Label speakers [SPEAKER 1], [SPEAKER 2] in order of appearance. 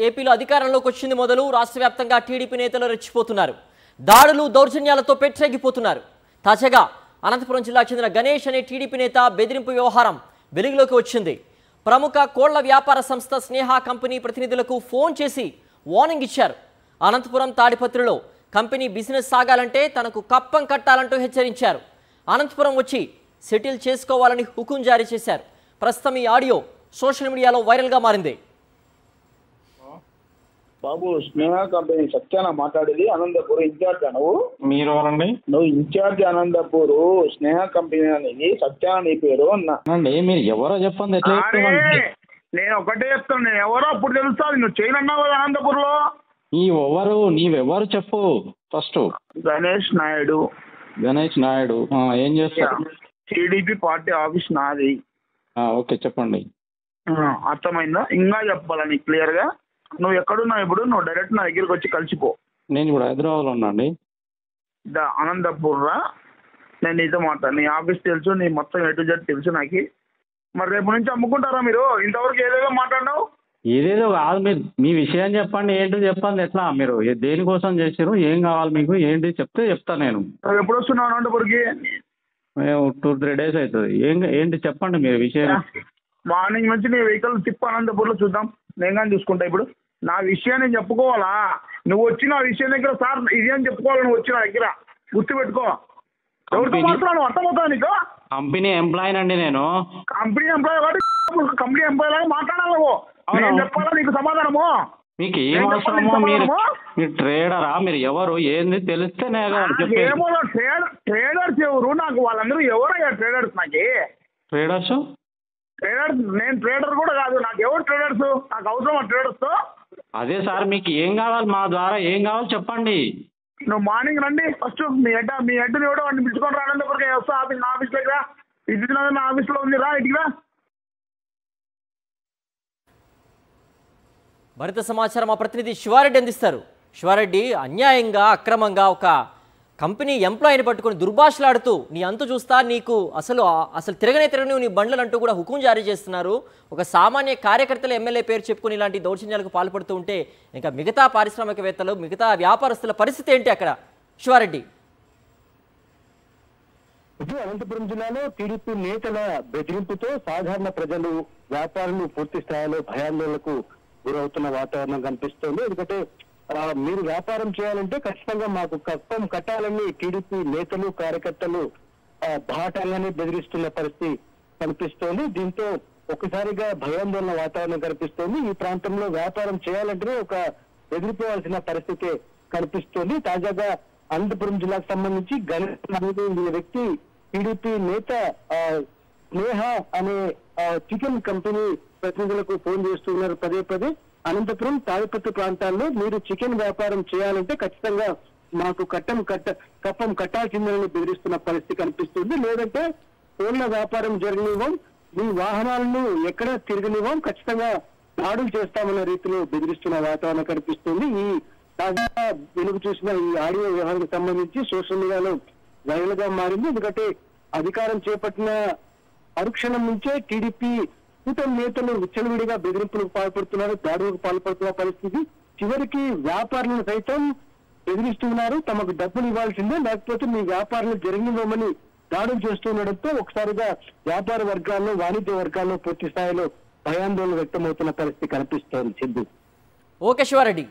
[SPEAKER 1] ఏపీలో అధికారంలోకి వచ్చింది మొదలు రాష్ట్ర వ్యాప్తంగా టీడీపీ నేతలు రెచ్చిపోతున్నారు. దాడులు దౌర్జన్యాలతో పెట్టరేగిపోతున్నారు. తాజాగా అనంతపురం జిల్లాకు చెందిన గణేష్ అనే టీడీపీ నేత బెదిరింపు వ్యవహారం వెలుగులోకి వచ్చింది. ప్రముఖ కోళ్ల వ్యాపార సంస్థ స్నేహ కంపెనీ ప్రతినిధులకు ఫోన్ చేసి వార్నింగ్ ఇచ్చారు. అనంతపురం తాడిపత్రిలో కంపెనీ బిజినెస్ సాగాలంటే తనకు కప్పం కట్టాలంటూ హెచ్చరించారు. అనంతపురం వచ్చి సెటిల్ చేసుకోవాలని హుకుం జారీ చేశారు. ప్రస్తుతం ఈ ఆడియో సోషల్ మీడియాలో వైరల్గా మారింది.
[SPEAKER 2] బాబు, స్నేహ కంపెనీ సత్యాన మాట్లాడేది. అనంతపూర్ ఇన్ఛార్జ్ నువ్వు?
[SPEAKER 3] మీరు ఎవరండి?
[SPEAKER 2] నువ్వు ఇన్ఛార్జ్ అనంతపూర్ స్నేహ కంపెనీ అనేది సత్యాన నీ పేరు అన్నా.
[SPEAKER 3] మీరు ఎవరో చెప్పండి. ఎట్లా చెప్తామండి?
[SPEAKER 2] నేను ఒకటే చెప్తాను, నేను ఎవరో అప్పుడు తెలుస్తుంది. నువ్వు చేయను అన్నావు కదా అనంతపూర్ లో.
[SPEAKER 3] నీవెవరు చెప్పు ఫస్ట్.
[SPEAKER 2] గణేష్ నాయుడు.
[SPEAKER 3] గణేష్ నాయుడు ఏం చేస్తారు?
[SPEAKER 2] టీడీపీ పార్టీ ఆఫీస్ నాది.
[SPEAKER 3] ఓకే, చెప్పండి.
[SPEAKER 2] అర్థమైందా? ఇంకా చెప్పాలా నీకు క్లియర్ గా? నువ్వు ఎక్కడున్నావు ఇప్పుడు? నువ్వు డైరెక్ట్ నా దగ్గరికి వచ్చి కలిసిపో.
[SPEAKER 3] నేను ఇప్పుడు హైదరాబాద్లో ఉన్నా అండి.
[SPEAKER 2] అనంతపూర్ రా, నేను నీతో మాట్లాడు. నీ ఆఫీస్ తెలుసు, నీ మొత్తం ఎటు జెడ్ తెలుసు నాకు. మరి రేపు నుంచి అమ్ముకుంటారా మీరు? ఇంతవరకు ఏదేదో మాట్లాడినావు.
[SPEAKER 3] ఏదేదో కాదు, మీరు మీ విషయం చెప్పండి. ఏంటో చెప్పండి. ఎట్లా మీరు దేనికోసం చేసారు? ఏం కావాలి మీకు? ఏంటి చెప్తా నేను.
[SPEAKER 2] నువ్వు ఎప్పుడు వస్తున్నావు అనంతపూర్కి?
[SPEAKER 3] మేము 2-3 days అవుతుంది. ఏంటి చెప్పండి మీరు విషయం.
[SPEAKER 2] మార్నింగ్ నుంచి నీ వెహికల్ తిప్పు అనంతపూర్లో చూద్దాం. నేను కానీ చూసుకుంటా. ఇప్పుడు నా విషయం నేను చెప్పుకోవాలా? నువ్వు వచ్చి నా విషయం దగ్గర సార్ ఇది అని చెప్పుకోవాలి. నువ్వు వచ్చి నా దగ్గర గుర్తుపెట్టుకో. ఎవరితో మాట్లాడు? అర్థమవుతా నీకు?
[SPEAKER 3] కంపెనీ ఎంప్లాయీ అండి నేను.
[SPEAKER 2] కంపెనీ ఎంప్లాయీ కాబట్టి కంపెనీ ఎంప్లాయీ లాగా మాట్లాడాలి నువ్వు. నేను చెప్పాలా నీకు సమాధానము?
[SPEAKER 3] మీకు ఏం అవసరమో? మీరు ట్రేడరా? మీరు ఎవరు ఏంది తెలిస్తేనే
[SPEAKER 2] ఏమో. ట్రేడర్స్ ఎవరు? నాకు వాళ్ళందరూ ఎవరయ్యా ట్రేడర్స్? నాకు
[SPEAKER 3] ట్రేడర్స్
[SPEAKER 2] నేను ట్రేడర్ కూడా కాదు. నాకు ఎవరు ట్రేడర్స్? నాకు అవసరం ఆ ట్రేడర్స్తో.
[SPEAKER 3] అదే సార్, మీకు ఏం కావాలి? మా ద్వారా ఏం కావాలి చెప్పండి.
[SPEAKER 2] నువ్వు మార్నింగ్ రండి ఫస్ట్. మీ హెడ్ని కూడా వాడిని పిలుచుకొని రా. అనంతపురం వస్తా. నా ఆఫీస్ దగ్గర ఇది నా ఆఫీస్లో ఉంది. రా ఇటుగా.
[SPEAKER 1] మరింత సమాచారం మా ప్రతినిధి శివారెడ్డి అందిస్తారు. శివారెడ్డి, అన్యాయంగా అక్రమంగా ఒక కంపెనీ ఎంప్లాయీని పట్టుకొని దుర్భాషలాడుతూ నీ అంతు చూస్తా, నీకు అసలు తిరగని నీ బండ్లు అంటూ కూడా హుకుం జారీ చేస్తున్నారు. ఒక సామాన్య కార్యకర్తలు ఎమ్మెల్యే పేరు చెప్పుకుని ఇలాంటి దౌర్జన్యాలకు పాల్పడుతూ ఉంటే ఇంకా మిగతా పారిశ్రామికవేత్తలు, మిగతా వ్యాపారస్తుల పరిస్థితి ఏంటి అక్కడ? శివారెడ్డి.
[SPEAKER 4] అనంతపురం జిల్లాలో టీడీపీ నేతల బెదిరింపుతో సాధారణ ప్రజలు, వ్యాపారులు పూర్తి స్థాయిలో భయాందోళనకు గురవుతున్న వాతావరణం కనిపిస్తోంది. ఎందుకంటే మీరు వ్యాపారం చేయాలంటే ఖచ్చితంగా మాకు కప్పం కట్టాలని టీడీపీ నేతలు, కార్యకర్తలు బాటంగానే బెదిరిస్తున్న పరిస్థితి కనిపిస్తోంది. దీంతో ఒకసారిగా భయాందోళన వాతావరణం కనిపిస్తోంది. ఈ ప్రాంతంలో వ్యాపారం చేయాలంటేనే ఒక బెదిరిపోవాల్సిన పరిస్థితి కనిపిస్తోంది. తాజాగా అనంతపురం జిల్లాకు సంబంధించి గణేష్ అనే వ్యక్తి టీడీపీ నేత స్నేహ అనే చికెన్ కంపెనీ ప్రతినిధులకు ఫోన్ చేస్తున్నారు పదే. అనంతపురం తాడిపత్రి ప్రాంతాల్లో మీరు చికెన్ వ్యాపారం చేయాలంటే ఖచ్చితంగా మాకు కప్పం కట్టాల్సిందని బెదిరిస్తున్న పరిస్థితి కనిపిస్తుంది. లేదంటే కోళ్ల వ్యాపారం జరగనివ్వం, మీ వాహనాలను ఎక్కడ తిరగనివ్వం, ఖచ్చితంగా దాడులు చేస్తామన్న రీతిలో బెదిరిస్తున్న వాతావరణం కనిపిస్తుంది. ఈ తాజాగా వెలుగు చూసిన ఈ ఆడియో వ్యవహారానికి సంబంధించి సోషల్ మీడియాలో వైరల్ గా మారింది. ఎందుకంటే అధికారం చేపట్టిన మరుక్షణం నుంచే టీడీపీ కూటమి నేతలు విచ్చలవిడిగా బెదిరింపులకు పాల్పడుతున్నారు, దాడులకు పాల్పడుతున్న పరిస్థితి. చివరికి వ్యాపారులను సైతం బెదిరిస్తున్నారు. తమకు డబ్బులు ఇవ్వాల్సిందే, లేకపోతే మీ వ్యాపారాలు జరిగినమని దాడులు చేస్తుండడంతో ఒకసారిగా వ్యాపార వర్గాల్లో, వాణిజ్య వర్గాల్లో పూర్తి స్థాయిలో భయాందోళన వ్యక్తమవుతున్న పరిస్థితి కనిపిస్తోంది. సింధు.
[SPEAKER 1] ఓకే శివారెడ్డి.